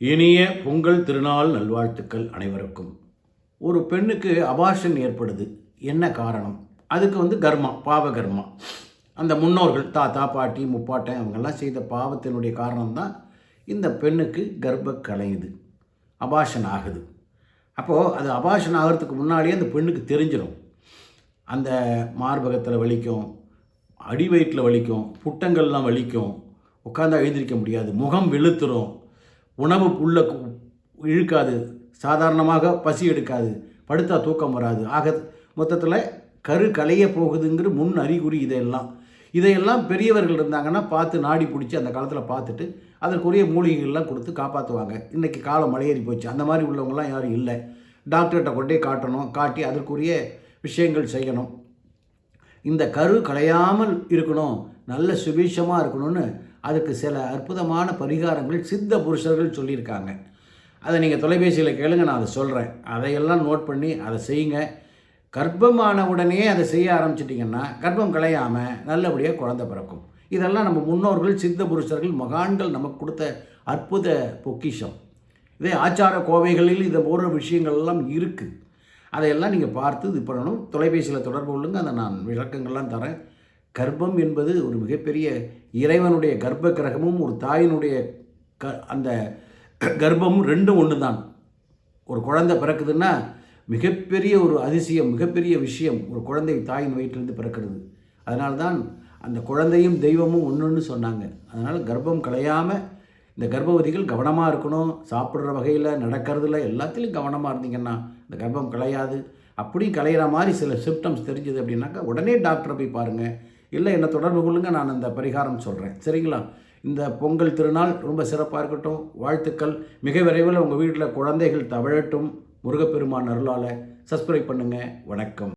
இனிய பொங்கல் திருநாள் நல்வாழ்த்துக்கள் அனைவருக்கும். ஒரு பெண்ணுக்கு அபார்ஷன் ஏற்படுது, என்ன காரணம்? அதுக்கு கர்மா, பாவ கர்மா. அந்த முன்னோர்கள் தாத்தா பாட்டி முப்பாட்டன் அவங்கெல்லாம் செய்த பாவத்தினுடைய காரணம்தான் இந்த பெண்ணுக்கு கர்ப்ப கலையுது, அபார்ஷன் ஆகுது. அப்போது அது அபார்ஷன் ஆகிறதுக்கு முன்னாடியே அந்த பெண்ணுக்கு தெரிஞ்சிடும். அந்த மார்பகத்தில் வலிக்கும், அடி வயிற்றில் வலிக்கும், புட்டங்கள்லாம் வலிக்கும், உட்காந்தா எழுந்திரிக்க முடியாது, முகம் வெளுத்துரும், உணவு உள்ள இழுக்காது, சாதாரணமாக பசி எடுக்காது, படுத்தா தூக்கம் வராது. ஆக மொத்தத்தில் கரு கலைய போகுதுங்கிற முன் அறிகுறி. இதையெல்லாம் பெரியவர்கள் இருந்தாங்கன்னா பார்த்து நாடி பிடிச்சி அந்த காலத்தில் பார்த்துட்டு அதற்குரிய மூலிகைகள்லாம் கொடுத்து காப்பாற்றுவாங்க. இன்றைக்கி காலம் மலையேறி போச்சு, அந்த மாதிரி உள்ளவங்களாம் யாரும் இல்லை. டாக்டர்கிட்ட கொண்டே காட்டணும், காட்டி அதற்குரிய விஷயங்கள் செய்யணும். இந்த கரு கலையாமல் இருக்கணும், நல்ல சுபீட்சமாக இருக்கணும்னு அதுக்கு சில அற்புதமான பரிகாரங்கள் சித்த புருஷர்கள் சொல்லியிருக்காங்க. அதை நீங்கள் தொலைபேசியில் கேளுங்க, நான் அதை சொல்கிறேன். அதையெல்லாம் நோட் பண்ணி அதை செய்யுங்க. கர்ப்பமான உடனே அதை செய்ய ஆரம்பிச்சிட்டிங்கன்னா கர்ப்பம் கலையாமல் நல்லபடியாக குழந்தை பிறக்கும். இதெல்லாம் நம்ம முன்னோர்கள் சித்த புருஷர்கள் மகான்கள் நமக்கு கொடுத்த அற்புத பொக்கிஷம். இதே ஆச்சார கோவைகளில் இதை போன்ற விஷயங்கள்லாம் இருக்குது. அதையெல்லாம் நீங்கள் பார்த்து இது பண்ணணும். தொலைபேசியில் தொடர்பு கொள்ளுங்க, அதை நான் விளக்கங்கள்லாம் தரேன். கர்ப்பம் என்பது ஒரு மிகப்பெரிய இறைவனுடைய கர்ப்ப கிரகமும் ஒரு தாயினுடைய அந்த கர்ப்பமும் ரெண்டும் ஒன்று தான். ஒரு குழந்தை பிறக்குதுன்னா மிகப்பெரிய ஒரு அதிசயம், மிகப்பெரிய விஷயம் ஒரு குழந்தை தாயின் வயிற்றிலிருந்து பிறக்கிறது. அதனால்தான் அந்த குழந்தையும் தெய்வமும் ஒன்றுன்னு சொன்னாங்க. அதனால் கர்ப்பம் கலையாமல் இந்த கர்ப்பவதிகள் கவனமாக இருக்கணும். சாப்பிட்ற வகையில், நடக்கிறதுல எல்லாத்துலேயும் கவனமாக இருந்தீங்கன்னா இந்த கர்ப்பம் கலையாது. அப்படி கலையிற மாதிரி சில சிம்டம்ஸ் தெரிஞ்சது அப்படின்னாக்கா உடனே டாக்டரை போய் பாருங்கள். இல்லை என்னை தொடர்பு கொள்ளுங்கள், நான் அந்த பரிகாரம் சொல்கிறேன். சரிங்களா? இந்த பொங்கல் திருநாள் ரொம்ப சிறப்பாக இருக்கட்டும். வாழ்த்துக்கள். மிக விரைவில் உங்கள் வீட்டில் குழந்தைகள் தவழட்டும். முருகப்பெருமான் அருளால். சப்ஸ்கிரைப் பண்ணுங்கள். வணக்கம்.